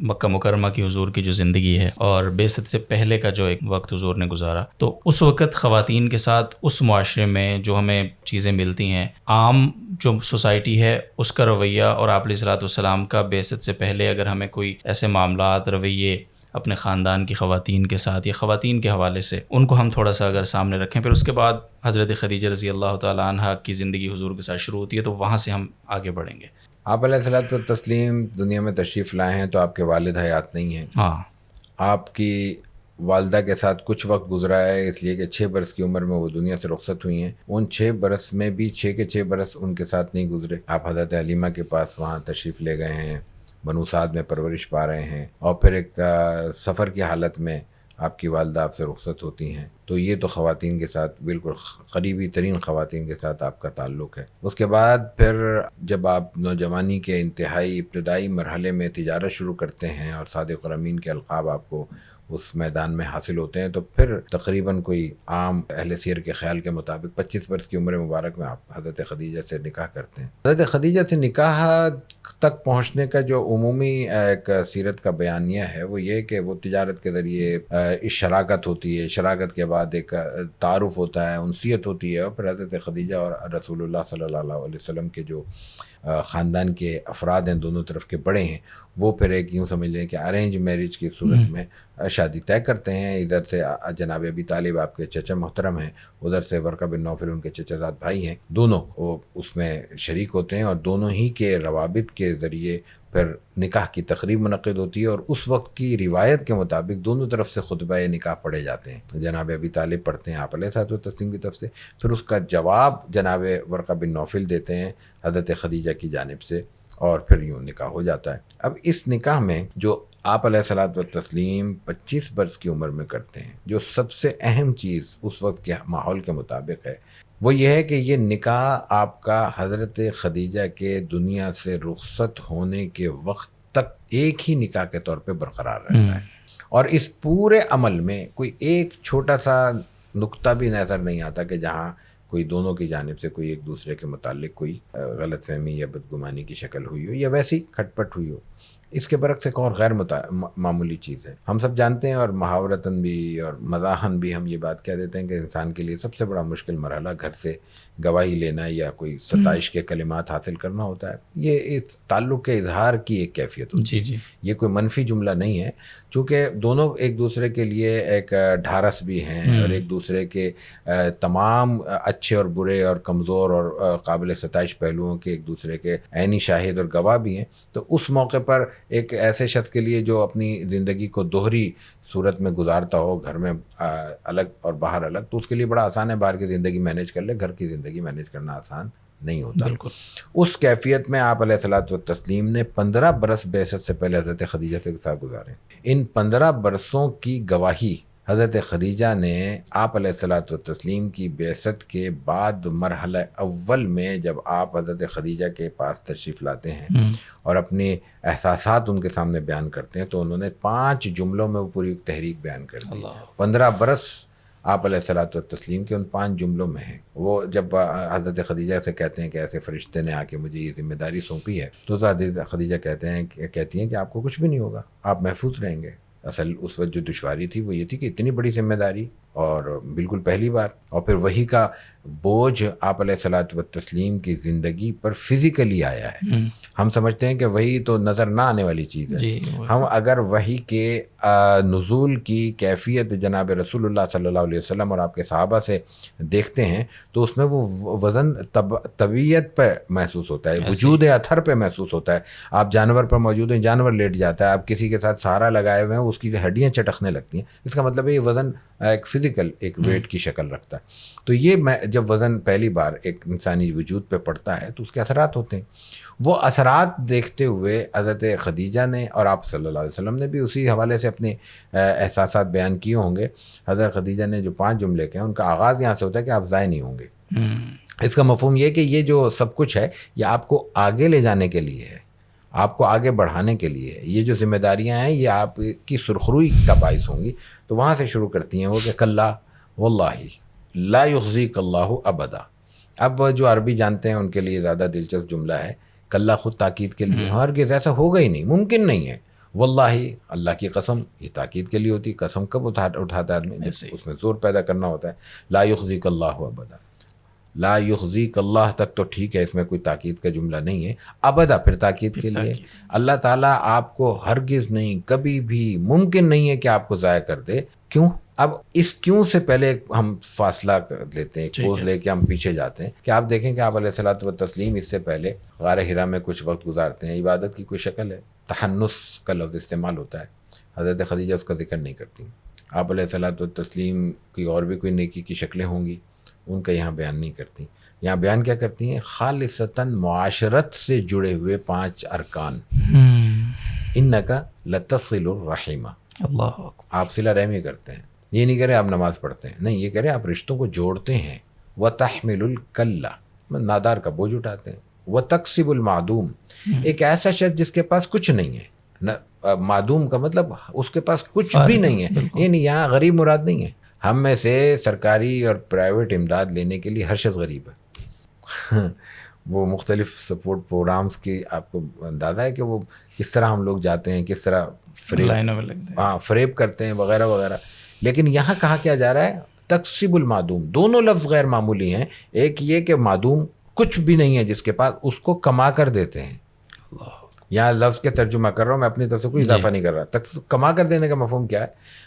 مکہ مکرمہ کی حضور کی جو زندگی ہے اور بعثت سے پہلے کا جو ایک وقت حضور نے گزارا، تو اس وقت خواتین کے ساتھ اس معاشرے میں جو ہمیں چیزیں ملتی ہیں، عام جو سوسائٹی ہے اس کا رویہ اور آپ علیہ الصلوۃ والسلام کا بعثت سے پہلے اگر ہمیں کوئی ایسے معاملات، رویے اپنے خاندان کی خواتین کے ساتھ یا خواتین کے حوالے سے ان کو ہم تھوڑا سا اگر سامنے رکھیں، پھر اس کے بعد حضرت خدیجہ رضی اللہ تعالیٰ عنہا کی زندگی حضور کے ساتھ شروع ہوتی ہے، تو وہاں سے ہم آگے بڑھیں گے۔ آپ علیہ الصلوۃ والتسلیم دنیا میں تشریف لائے ہیں تو آپ کے والد حیات نہیں ہیں۔ ہاں، آپ کی والدہ کے ساتھ کچھ وقت گزرا ہے، اس لیے کہ 6 برس کی عمر میں وہ دنیا سے رخصت ہوئی ہیں۔ ان 6 برس میں بھی 6 کے 6 برس ان کے ساتھ نہیں گزرے۔ آپ حضرت حلیمہ کے پاس وہاں تشریف لے گئے ہیں، بنو سعد میں پرورش پا رہے ہیں، اور پھر ایک سفر کی حالت میں آپ کی والدہ آپ سے رخصت ہوتی ہیں۔ تو یہ تو خواتین کے ساتھ بالکل قریبی ترین خواتین کے ساتھ آپ کا تعلق ہے۔ اس کے بعد پھر جب آپ نوجوانی کے انتہائی ابتدائی مرحلے میں تجارت شروع کرتے ہیں اور صادق اور امین کے القاب آپ کو اس میدان میں حاصل ہوتے ہیں، تو پھر تقریباً کوئی عام اہل سیر کے خیال کے مطابق 25 برس کی عمر مبارک میں آپ حضرت خدیجہ سے نکاح کرتے ہیں۔ حضرت خدیجہ سے نکاح تک پہنچنے کا جو عمومی ایک سیرت کا بیانیہ ہے وہ یہ کہ وہ تجارت کے ذریعے شراکت ہوتی ہے، شراکت کے بعد ایک تعارف ہوتا ہے، انسیت ہوتی ہے، اور پھر حضرت خدیجہ اور رسول اللہ صلی اللہ علیہ وسلم کے جو خاندان کے افراد ہیں، دونوں طرف کے بڑے ہیں، وہ پھر ایک یوں سمجھ لیں کہ ارینج میرج کی صورت میں شادی طے کرتے ہیں۔ ادھر سے جناب ابی طالب آپ کے چچا محترم ہیں، ادھر سے ورقہ بن نوفل ان کے چچا زاد بھائی ہیں، دونوں وہ اس میں شریک ہوتے ہیں، اور دونوں ہی کے روابط کے ذریعے پھر نکاح کی تقریب منعقد ہوتی ہے، اور اس وقت کی روایت کے مطابق دونوں طرف سے خطبہ نکاح پڑھے جاتے ہیں۔ جناب ابی طالب پڑھتے ہیں آپ علیہ الصلوۃ والتسلیم کی طرف سے، پھر اس کا جواب جناب ورقہ بن نوفل دیتے ہیں حضرت خدیجہ کی جانب سے، اور پھر یوں نکاح ہو جاتا ہے۔ اب اس نکاح میں جو آپ علیہ الصلوۃ والتسلیم 25 برس کی عمر میں کرتے ہیں، جو سب سے اہم چیز اس وقت کے ماحول کے مطابق ہے وہ یہ ہے کہ یہ نکاح آپ کا حضرت خدیجہ کے دنیا سے رخصت ہونے کے وقت تک ایک ہی نکاح کے طور پہ برقرار رہتا ہے، اور اس پورے عمل میں کوئی ایک چھوٹا سا نقطہ بھی نظر نہیں آتا کہ جہاں کوئی دونوں کی جانب سے کوئی ایک دوسرے کے متعلق کوئی غلط فہمی یا بدگمانی کی شکل ہوئی ہو یا ویسی کھٹ پٹ ہوئی ہو۔ اس کے برعکس ایک اور غیر معمولی چیز ہے، ہم سب جانتے ہیں، اور محاورتاً بھی اور مزاحاً بھی ہم یہ بات کہہ دیتے ہیں کہ انسان کے لیے سب سے بڑا مشکل مرحلہ گھر سے گواہی لینا یا کوئی ستائش کے کلمات حاصل کرنا ہوتا ہے۔ یہ اس تعلق کے اظہار کی ایک کیفیت ہوتی ہے، یہ کوئی منفی جملہ نہیں ہے، چونکہ دونوں ایک دوسرے کے لیے ایک ڈھارس بھی ہیں، اور ایک دوسرے کے تمام اچھے اور برے اور کمزور اور قابل ستائش پہلوؤں کے ایک دوسرے کے عینی شاہد اور گواہ بھی ہیں۔ تو اس موقع پر ایک ایسے شخص کے لیے جو اپنی زندگی کو دوہری صورت میں گزارتا ہو، گھر میں الگ اور باہر الگ، تو اس کے لیے بڑا آسان ہے باہر کی زندگی مینیج کر لے، گھر کی زندگی مینیج کرنا آسان نہیں ہوتا۔ بالکل۔ اس کیفیت میں آپ علیہ الصلوۃ والتسلیم نے 15 برس بعثت سے پہلے حضرت خدیجہ کے ساتھ گزارے۔ ان 15 برسوں کی گواہی حضرت خدیجہ نے آپ علیہ الصلوۃ والتسلیم کی بعثت کے بعد مرحلہ اول میں جب آپ حضرت خدیجہ کے پاس تشریف لاتے ہیں اور اپنے احساسات ان کے سامنے بیان کرتے ہیں، تو انہوں نے 5 جملوں میں وہ پوری تحریک بیان کر دی۔ 15 برس آپ علیہ الصلوۃ والتسلیم کے ان 5 جملوں میں ہیں۔ وہ جب حضرت خدیجہ سے کہتے ہیں کہ ایسے فرشتے نے آ کے مجھے یہ ذمہ داری سونپی ہے، تو حضرت خدیجہ کہتی ہیں کہ آپ کو کچھ بھی نہیں ہوگا، آپ محفوظ رہیں گے۔ اصل اس وقت جو دشواری تھی وہ یہ تھی کہ اتنی بڑی ذمہ داری، اور بالکل پہلی بار، اور پھر وہی کا بوجھ آپ علیہ الصلوۃ والتسلیم کی زندگی پر فزیکلی آیا ہے۔ ہم سمجھتے ہیں کہ وہی تو نظر نہ آنے والی چیز ہے۔ ہم اگر وہی کے نزول کی کیفیت جناب رسول اللہ صلی اللہ علیہ وسلم اور آپ کے صحابہ سے دیکھتے ہیں تو اس میں وہ وزن طبیعت پہ محسوس ہوتا ہے، وجود اثر پہ محسوس ہوتا ہے۔ آپ جانور پر موجود ہیں، جانور لیٹ جاتا ہے، آپ کسی کے ساتھ سہارا لگائے ہوئے ہیں، اس کی ہڈیاں چٹکنے لگتی ہیں، اس کا مطلب ہے یہ وزن ایک فزیکل ایک ویٹ کی شکل رکھتا ہے۔ تو یہ جب وزن پہلی بار ایک انسانی وجود پہ پڑتا ہے تو اس کے اثرات ہوتے ہیں۔ وہ اثرات دیکھتے ہوئے حضرت خدیجہ نے اور آپ صلی اللہ علیہ وسلم نے بھی اسی حوالے سے اپنے احساسات بیان کیے ہوں گے۔ حضرت خدیجہ نے جو 5 جملے کہے ان کا آغاز یہاں سے ہوتا ہے کہ آپ ضائع نہیں ہوں گے۔ اس کا مفہوم یہ کہ یہ جو سب کچھ ہے یہ آپ کو آگے لے جانے کے لیے ہے، آپ کو آگے بڑھانے کے لیے ہے، یہ جو ذمہ داریاں ہیں یہ آپ کی سرخروئی کا باعث ہوں گی۔ تو وہاں سے شروع کرتی ہیں وہ کہ کلا واللہ لا یخزیک اللہ ابدا۔ اب جو عربی جانتے ہیں ان کے لیے زیادہ دلچسپ جملہ ہے، کلا خود تاکید کے لیے، ہرگز ایسا ہوگا ہی نہیں، ممکن نہیں ہے، واللہ اللہ کی قسم، یہ تاکید کے لیے ہوتی، قسم کب اٹھاتا ہے آدمی جب اس میں زور پیدا کرنا ہوتا ہے. لا یخزیک اللہ ابدا، لا یخزیک اللہ تک تو ٹھیک ہے، اس میں کوئی تاکید کا جملہ نہیں ہے. ابدا پھر تاکید کے لیے. اللہ تعالیٰ آپ کو ہرگز نہیں، کبھی بھی ممکن نہیں ہے کہ آپ کو ضائع کر دے. کیوں؟ اب اس کیوں سے پہلے ہم فاصلہ لیتے ہیں، پوز لے کے ہم پیچھے جاتے ہیں کہ آپ دیکھیں کہ آپ علیہ الصلوۃ والتسلیم اس سے پہلے غار حرا میں کچھ وقت گزارتے ہیں. عبادت کی کوئی شکل ہے؟ تحنس کا لفظ استعمال ہوتا ہے. حضرت خدیجہ اس کا ذکر نہیں کرتی. آپ علیہ الصلوۃ والتسلیم کی اور بھی کوئی نیکی کی شکلیں ہوں گی، ان کا یہاں بیان نہیں کرتی. یہاں بیان کیا کرتی ہیں؟ خالصتاً معاشرت سے جڑے ہوئے 5 ارکان. انک لتصل الرحم، اللہ آپ صلہ رحمی کرتے ہیں. یہ نہیں کہہ رہے آپ نماز پڑھتے ہیں، نہیں، یہ کہہ رہے آپ رشتوں کو جوڑتے ہیں. وتحمل الکلہ، نادار کا بوجھ اٹھاتے ہیں. وتکسب المعدوم، ایک ایسا شخص جس کے پاس کچھ نہیں ہے. معدوم کا مطلب اس کے پاس کچھ بھی نہیں ہے. یہ نہیں، یہاں غریب مراد نہیں ہے. ہم میں سے سرکاری اور پرائیویٹ امداد لینے کے لیے ہر شخص غریب ہے. وہ مختلف سپورٹ پروگرامز کی آپ کو اندازہ ہے کہ وہ کس طرح ہم لوگ جاتے ہیں، کس طرح فریب کرتے ہیں وغیرہ وغیرہ. لیکن یہاں کہا کیا جا رہا ہے؟ تکسب المعدوم. دونوں لفظ غیر معمولی ہیں. ایک یہ کہ معدوم کچھ بھی نہیں ہے جس کے پاس، اس کو کما کر دیتے ہیں. یہاں لفظ کے ترجمہ کر رہا ہوں میں، اپنی طرف سے کوئی اضافہ نہیں کر رہا. کما کر دینے کا مفہوم کیا ہے؟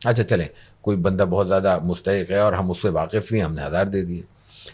اچھا چلیں، کوئی بندہ بہت زیادہ مستحق ہے اور ہم اس سے واقف بھی ہیں، ہم نے 1000 دے دیے.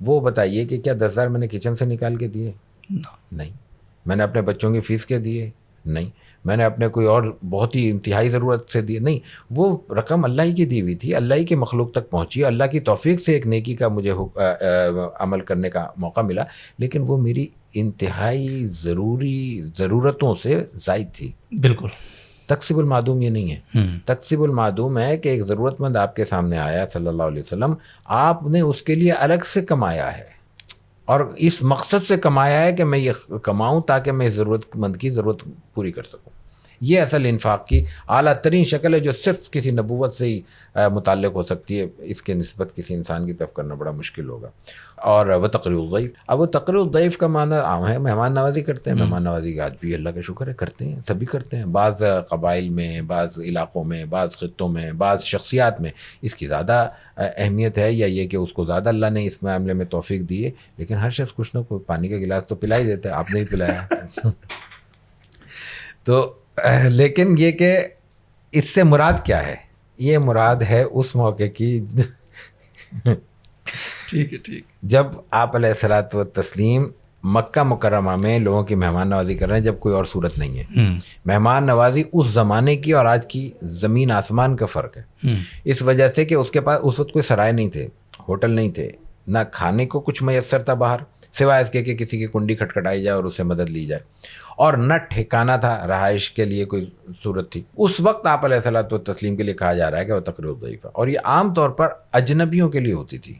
وہ بتائیے کہ کیا 10,000 میں نے کچن سے نکال کے دیے؟ نہیں. میں نے اپنے بچوں کی فیس کے دیے؟ نہیں. میں نے اپنے کوئی اور بہت ہی انتہائی ضرورت سے دیے؟ نہیں. وہ رقم اللہ ہی کی دی ہوئی تھی، اللہ ہی کی مخلوق تک پہنچی، اللہ کی توفیق سے ایک نیکی کا مجھے عمل کرنے کا موقع ملا، لیکن وہ میری انتہائی ضرورتوں سے زائد تھی. بالکل. تکسب المعدوم یہ نہیں ہے. تکسب المعدوم ہے کہ ایک ضرورت مند آپ کے سامنے آیا صلی اللہ علیہ وسلم، آپ نے اس کے لیے الگ سے کمایا ہے اور اس مقصد سے کمایا ہے کہ میں یہ کماؤں تاکہ میں اس ضرورت مند کی ضرورت پوری کر سکوں. یہ اصل انفاق کی اعلیٰ ترین شکل ہے جو صرف کسی نبوت سے ہی متعلق ہو سکتی ہے. اس کے نسبت کسی انسان کی طرف کرنا بڑا مشکل ہوگا. اور وہ تقریر الضیف، اب وہ تقریر الضیف کا معنی عام ہے، مہمان نوازی کرتے ہیں. مہمان نوازی آج بھی اللہ کا شکر ہے کرتے ہیں، سبھی کرتے ہیں. بعض قبائل میں، بعض علاقوں میں، بعض خطوں میں، بعض شخصیات میں اس کی زیادہ اہمیت ہے، یا یہ کہ اس کو زیادہ اللہ نے اس معاملے میں توفیق دی ہے. لیکن ہر شخص کچھ نہ کوئی پانی کا گلاس تو پلا ہی دیتا ہے. آپ نے ہی پلایا. تو لیکن یہ کہ اس سے مراد کیا ہے؟ یہ مراد ہے اس موقع کی ٹھیک ہے، ٹھیک، جب آپ علیہ الصلوۃ والتسلیم مکہ مکرمہ میں لوگوں کی مہمان نوازی کر رہے ہیں، جب کوئی اور صورت نہیں ہے. مہمان نوازی اس زمانے کی اور آج کی زمین آسمان کا فرق ہے، اس وجہ سے کہ اس کے پاس اس وقت کوئی سرائے نہیں تھے، ہوٹل نہیں تھے، نہ کھانے کو کچھ میسر تھا باہر سوائے اس کے کہ کسی کی کنڈی کھٹکھٹائی جائے اور اس سے مدد لی جائے، اور نہ ٹھکانہ تھا، رہائش کے لیے کوئی صورت تھی. اس وقت آپ علیہ الصلوۃ والتسلیم کے لیے کہا جا رہا ہے کہ وہ تقریر الضیف، اور یہ عام طور پر اجنبیوں کے لیے ہوتی تھی.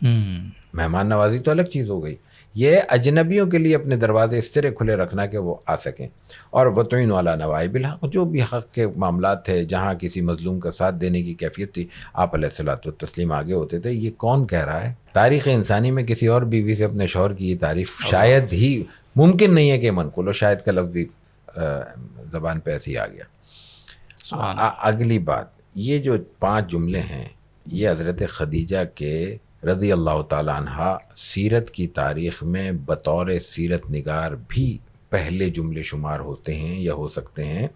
مہمان نوازی تو الگ چیز ہو گئی، یہ اجنبیوں کے لیے اپنے دروازے اس طرح کھلے رکھنا کہ وہ آ سکیں. اور وَتُعِينُوا عَلَىٰ نَوَائِبِ الْحَقِّ، جو بھی حق کے معاملات تھے، جہاں کسی مظلوم کا ساتھ دینے کی کیفیت تھی، آپ علیہ الصلوۃ والتسلیم آگے ہوتے تھے. یہ کون کہہ رہا ہے؟ تاریخ انسانی میں کسی اور بیوی سے اپنے شوہر کی یہ تعریف شاید ہی ممکن نہیں ہے کہ منقول ہو. شاید کا لفظ بھی زبان پہ ایسے ہی آ گیا. اگلی بات، یہ جو 5 جملے ہیں یہ حضرت خدیجہ کے رضی اللہ تعالیٰ عنہ سیرت کی تاریخ میں بطور سیرت نگار بھی پہلے جملے شمار ہوتے ہیں یا ہو سکتے ہیں.